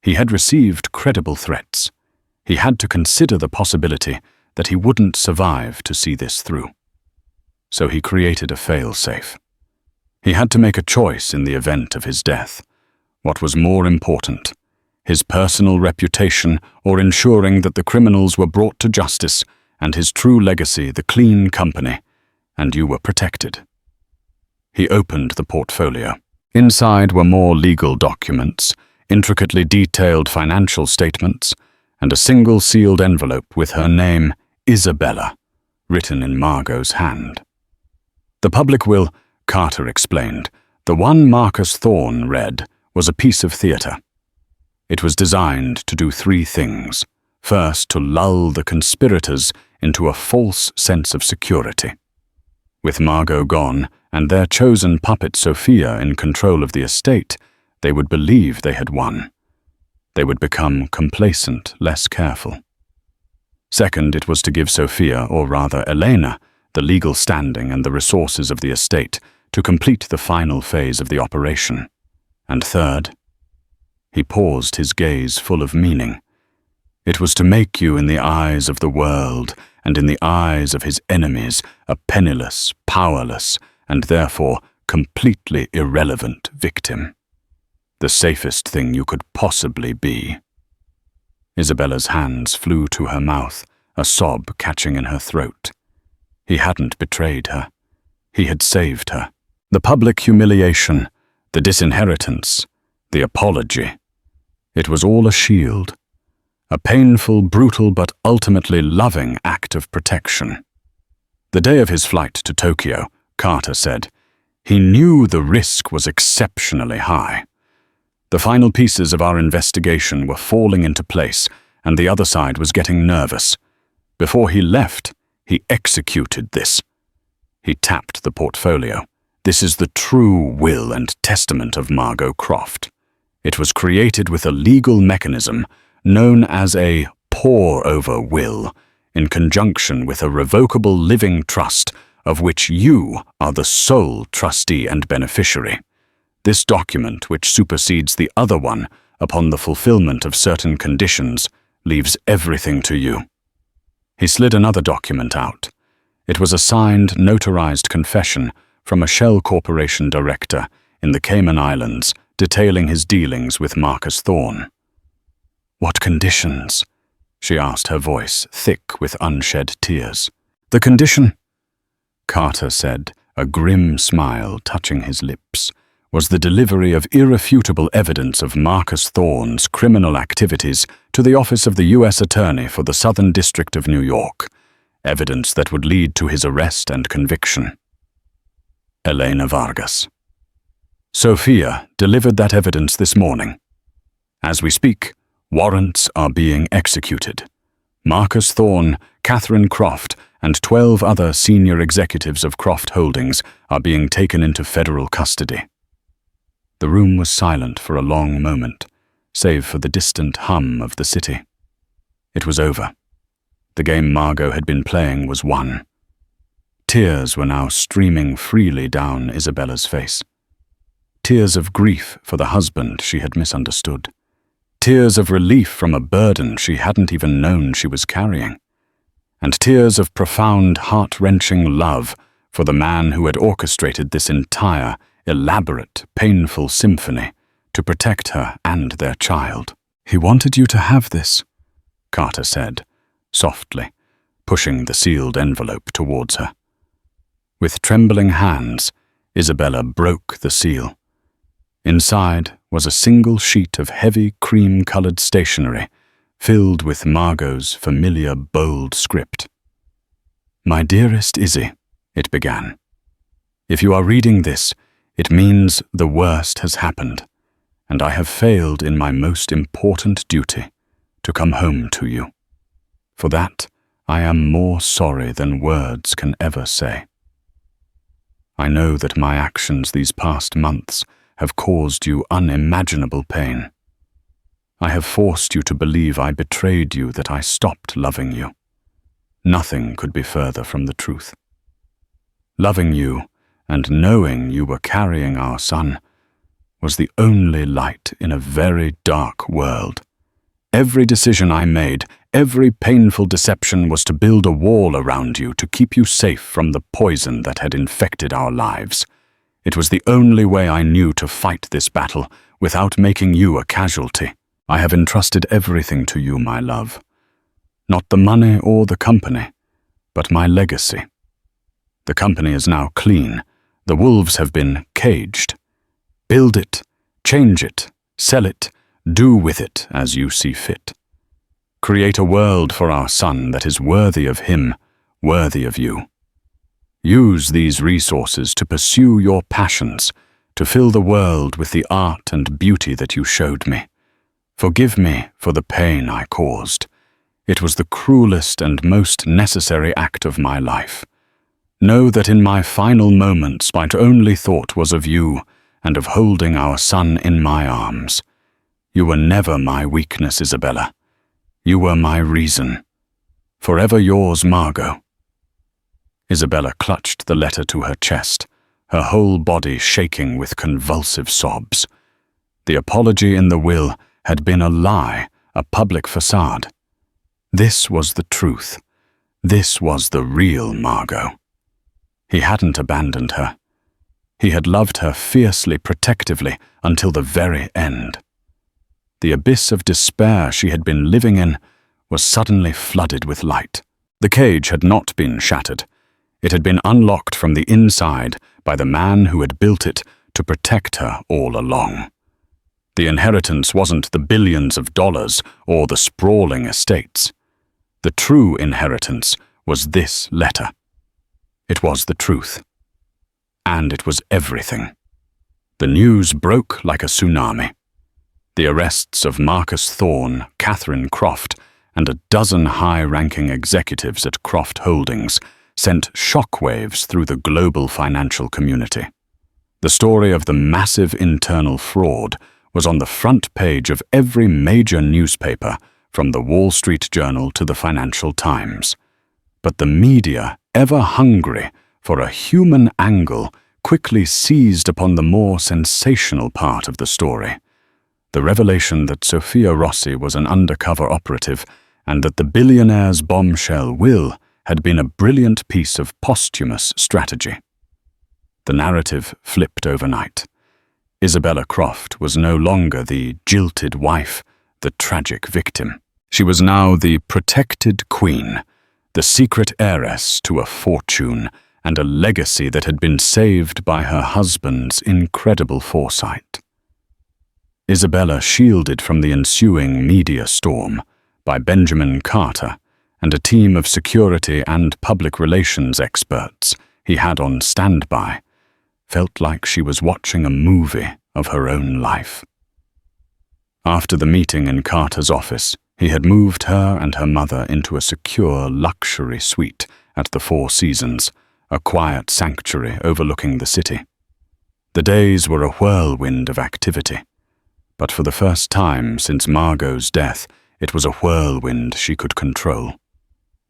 He had received credible threats. He had to consider the possibility that he wouldn't survive to see this through. So he created a fail-safe. He had to make a choice in the event of his death. What was more important, his personal reputation or ensuring that the criminals were brought to justice and his true legacy the clean company, and you were protected. He opened the portfolio. Inside were more legal documents, intricately detailed financial statements, and a single sealed envelope with her name, Isabella, written in Margot's hand. The public will, Carter explained, the one Marcus Thorne read, was a piece of theatre. It was designed to do three things. First, to lull the conspirators into a false sense of security. With Margot gone and their chosen puppet Sofia in control of the estate, they would believe they had won. They would become complacent, less careful. Second, it was to give Sofia, or rather Elena, the legal standing and the resources of the estate to complete the final phase of the operation. And third, he paused, his gaze full of meaning. It was to make you in the eyes of the world and in the eyes of his enemies a penniless, powerless, and therefore completely irrelevant victim. The safest thing you could possibly be. Isabella's hands flew to her mouth, a sob catching in her throat. He hadn't betrayed her. He had saved her. The public humiliation, the disinheritance, the apology. It was all a shield. A painful, brutal, but ultimately loving act of protection. The day of his flight to Tokyo, Carter said, he knew the risk was exceptionally high. The final pieces of our investigation were falling into place, and the other side was getting nervous. Before he left, he executed this. He tapped the portfolio. This is the true will and testament of Margot Croft. It was created with a legal mechanism known as a pour-over will, in conjunction with a revocable living trust of which you are the sole trustee and beneficiary. This document, which supersedes the other one upon the fulfillment of certain conditions, leaves everything to you. He slid another document out. It was a signed, notarized confession from a Shell Corporation director in the Cayman Islands detailing his dealings with Marcus Thorne. "What conditions?" she asked, her voice thick with unshed tears. "The condition," Carter said, a grim smile touching his lips, was the delivery of irrefutable evidence of Marcus Thorne's criminal activities to the office of the U.S. Attorney for the Southern District of New York, evidence that would lead to his arrest and conviction. Elena Vargas. Sofia delivered that evidence this morning. As we speak, warrants are being executed. Marcus Thorne, Catherine Croft, and 12 other senior executives of Croft Holdings are being taken into federal custody. The room was silent for a long moment, save for the distant hum of the city. It was over. The game Margot had been playing was won. Tears were now streaming freely down Isabella's face. Tears of grief for the husband she had misunderstood. Tears of relief from a burden she hadn't even known she was carrying. And tears of profound, heart-wrenching love for the man who had orchestrated this entire, elaborate, painful symphony to protect her and their child. "He wanted you to have this," Carter said, softly, pushing the sealed envelope towards her. With trembling hands, Isabella broke the seal. Inside was a single sheet of heavy cream-colored stationery, filled with Margot's familiar bold script. "My dearest Izzy," it began. "If you are reading this, it means the worst has happened, and I have failed in my most important duty, to come home to you. For that, I am more sorry than words can ever say." I know that my actions these past months have caused you unimaginable pain. I have forced you to believe I betrayed you, that I stopped loving you. Nothing could be further from the truth. Loving you and knowing you were carrying our son was the only light in a very dark world. Every decision I made, every painful deception was to build a wall around you to keep you safe from the poison that had infected our lives. It was the only way I knew to fight this battle without making you a casualty. I have entrusted everything to you, my love. Not the money or the company, but my legacy. The company is now clean. The wolves have been caged. Build it, change it, sell it, do with it as you see fit. Create a world for our son that is worthy of him, worthy of you. Use these resources to pursue your passions, to fill the world with the art and beauty that you showed me. Forgive me for the pain I caused. It was the cruelest and most necessary act of my life. Know that in my final moments my only thought was of you and of holding our son in my arms. You were never my weakness, Isabella. You were my reason. Forever yours, Margot. Isabella clutched the letter to her chest, her whole body shaking with convulsive sobs. The apology in the will had been a lie, a public facade. This was the truth. This was the real Margot. He hadn't abandoned her. He had loved her fiercely, protectively, until the very end. The abyss of despair she had been living in was suddenly flooded with light. The cage had not been shattered. It had been unlocked from the inside by the man who had built it to protect her all along. The inheritance wasn't the billions of dollars or the sprawling estates. The true inheritance was this letter. It was the truth. And it was everything. The news broke like a tsunami. The arrests of Marcus Thorne, Catherine Croft, and a dozen high-ranking executives at Croft Holdings sent shockwaves through the global financial community. The story of the massive internal fraud was on the front page of every major newspaper, from the Wall Street Journal to the Financial Times. But the media, ever hungry for a human angle, quickly seized upon the more sensational part of the story. The revelation that Sofia Rossi was an undercover operative and that the billionaire's bombshell will had been a brilliant piece of posthumous strategy. The narrative flipped overnight. Isabella Croft was no longer the jilted wife, the tragic victim. She was now the protected queen, the secret heiress to a fortune and a legacy that had been saved by her husband's incredible foresight. Isabella, shielded from the ensuing media storm by Benjamin Carter and a team of security and public relations experts he had on standby, felt like she was watching a movie of her own life. After the meeting in Carter's office, he had moved her and her mother into a secure luxury suite at the Four Seasons, a quiet sanctuary overlooking the city. The days were a whirlwind of activity, but for the first time since Margot's death, it was a whirlwind she could control.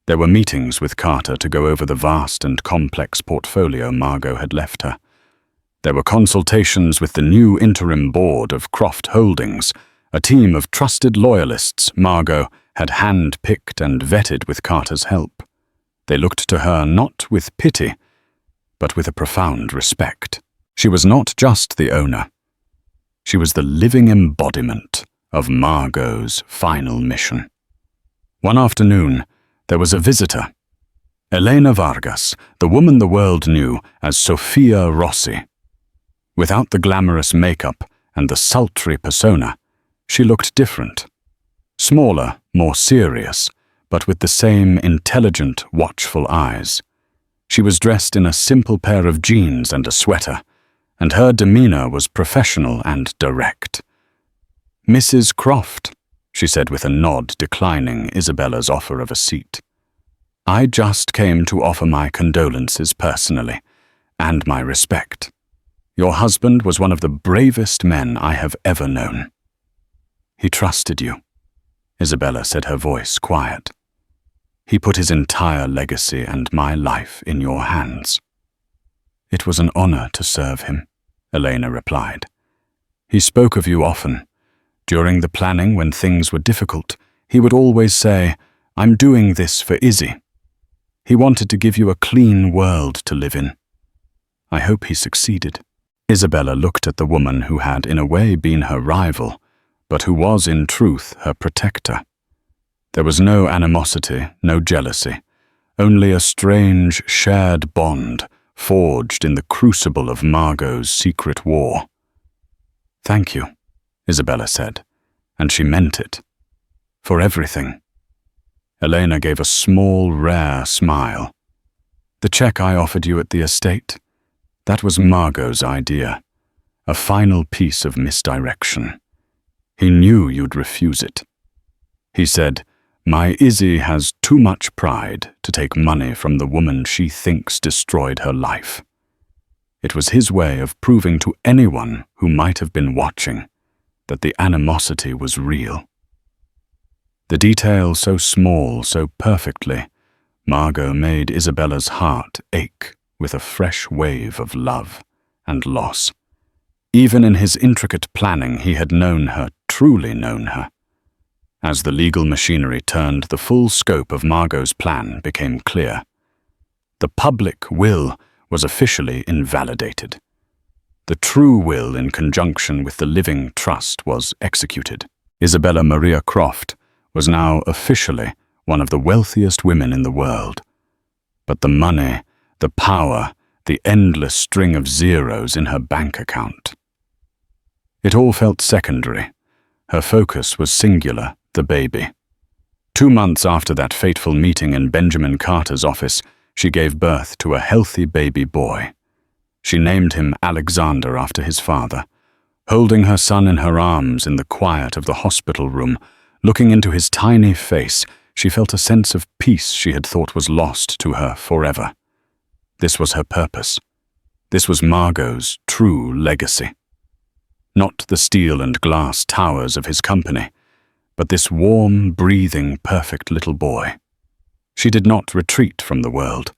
There were meetings with Carter to go over the vast and complex portfolio Margot had left her. There were consultations with the new interim board of Croft Holdings, a team of trusted loyalists Margot had hand-picked and vetted with Carter's help. They looked to her not with pity, but with a profound respect. She was not just the owner. She was the living embodiment of Margot's final mission. One afternoon, there was a visitor. Elena Vargas, the woman the world knew as Sofia Rossi. Without the glamorous makeup and the sultry persona, she looked different. Smaller, more serious, but with the same intelligent, watchful eyes. She was dressed in a simple pair of jeans and a sweater, and her demeanor was professional and direct. "Mrs. Croft," she said with a nod declining Isabella's offer of a seat. "I just came to offer my condolences personally, and my respect. Your husband was one of the bravest men I have ever known. He trusted you, Isabella said, her voice quiet. He put his entire legacy and my life in your hands. It was an honor to serve him, Elena replied. He spoke of you often. During the planning, when things were difficult, he would always say, "I'm doing this for Izzy." He wanted to give you a clean world to live in. I hope he succeeded. Isabella looked at the woman who had in a way been her rival, but who was in truth her protector. There was no animosity, no jealousy, only a strange shared bond forged in the crucible of Margot's secret war. "Thank you," Isabella said, and she meant it. For everything. Elena gave a small, rare smile. "The check I offered you at the estate, that was Margot's idea, a final piece of misdirection. He knew you'd refuse it. He said, 'My Izzy has too much pride to take money from the woman she thinks destroyed her life.' It was his way of proving to anyone who might have been watching that the animosity was real. The detail so small, so perfectly, Margot made Isabella's heart ache with a fresh wave of love and loss. Even in his intricate planning, he had known her, truly known her. As the legal machinery turned, the full scope of Margot's plan became clear. The public will was officially invalidated. The true will, in conjunction with the living trust, was executed. Isabella Maria Croft was now officially one of the wealthiest women in the world. But the money, the power, the endless string of zeros in her bank account. It all felt secondary. Her focus was singular, the baby. 2 months after that fateful meeting in Benjamin Carter's office, she gave birth to a healthy baby boy. She named him Alexander after his father. Holding her son in her arms in the quiet of the hospital room, looking into his tiny face, she felt a sense of peace she had thought was lost to her forever. This was her purpose. This was Margot's true legacy. Not the steel and glass towers of his company, but this warm, breathing, perfect little boy. She did not retreat from the world.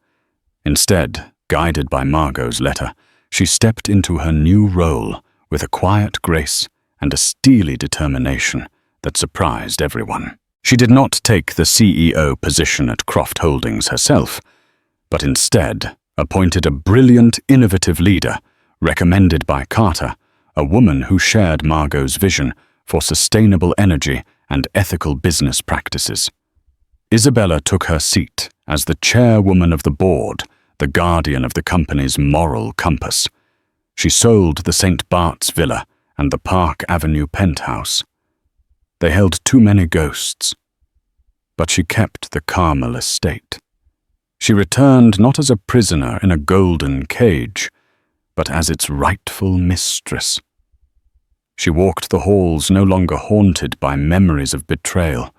Instead, guided by Margot's letter, she stepped into her new role with a quiet grace and a steely determination that surprised everyone. She did not take the CEO position at Croft Holdings herself, but instead appointed a brilliant, innovative leader, recommended by Carter, a woman who shared Margot's vision for sustainable energy and ethical business practices. Isabella took her seat as the chairwoman of the board, the guardian of the company's moral compass. She sold the St. Bart's Villa and the Park Avenue penthouse. They held too many ghosts, but she kept the Carmel estate. She returned not as a prisoner in a golden cage, but as its rightful mistress. She walked the halls no longer haunted by memories of betrayal,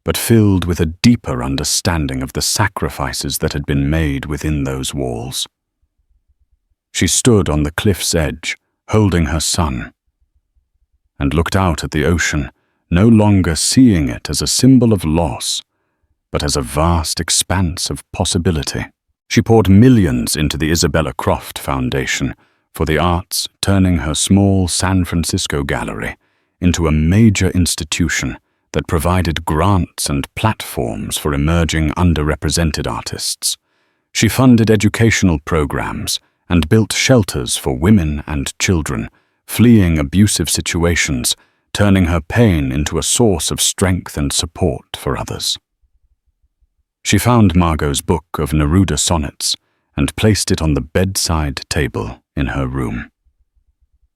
but filled with a deeper understanding of the sacrifices that had been made within those walls. She stood on the cliff's edge, holding her son, and looked out at the ocean, no longer seeing it as a symbol of loss, but as a vast expanse of possibility. She poured millions into the Isabella Croft Foundation for the arts, turning her small San Francisco gallery into a major institution that provided grants and platforms for emerging underrepresented artists. She funded educational programs and built shelters for women and children, fleeing abusive situations, turning her pain into a source of strength and support for others. She found Margot's book of Neruda sonnets and placed it on the bedside table in her room.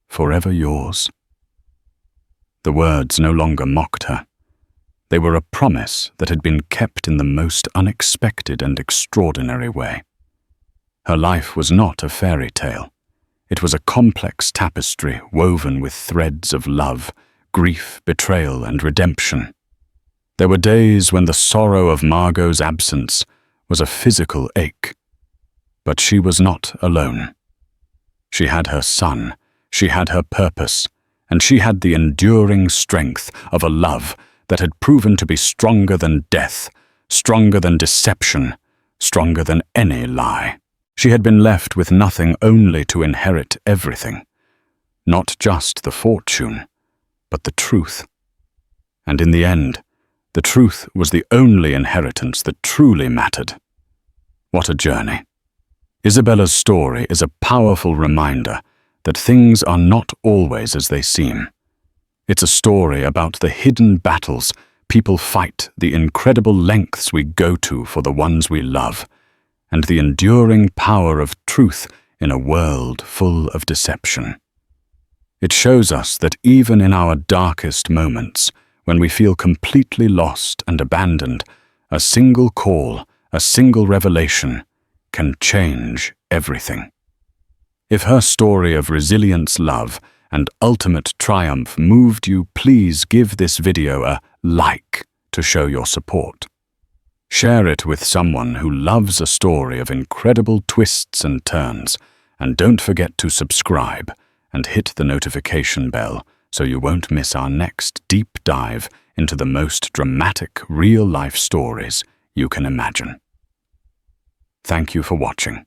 "Forever yours." The words no longer mocked her. They were a promise that had been kept in the most unexpected and extraordinary way. Her life was not a fairy tale. It was a complex tapestry woven with threads of love, grief, betrayal, and redemption. There were days when the sorrow of Margot's absence was a physical ache. But she was not alone. She had her son, she had her purpose, and she had the enduring strength of a love that had proven to be stronger than death, stronger than deception, stronger than any lie. She had been left with nothing only to inherit everything. Not just the fortune, but the truth. And in the end, the truth was the only inheritance that truly mattered. What a journey. Isabella's story is a powerful reminder that things are not always as they seem. It's a story about the hidden battles people fight, the incredible lengths we go to for the ones we love, and the enduring power of truth in a world full of deception. It shows us that even in our darkest moments, when we feel completely lost and abandoned, a single call, a single revelation, can change everything. If her story of resilience, love, and ultimate triumph moved you, please give this video a like to show your support. Share it with someone who loves a story of incredible twists and turns, and don't forget to subscribe and hit the notification bell so you won't miss our next deep dive into the most dramatic real-life stories you can imagine. Thank you for watching.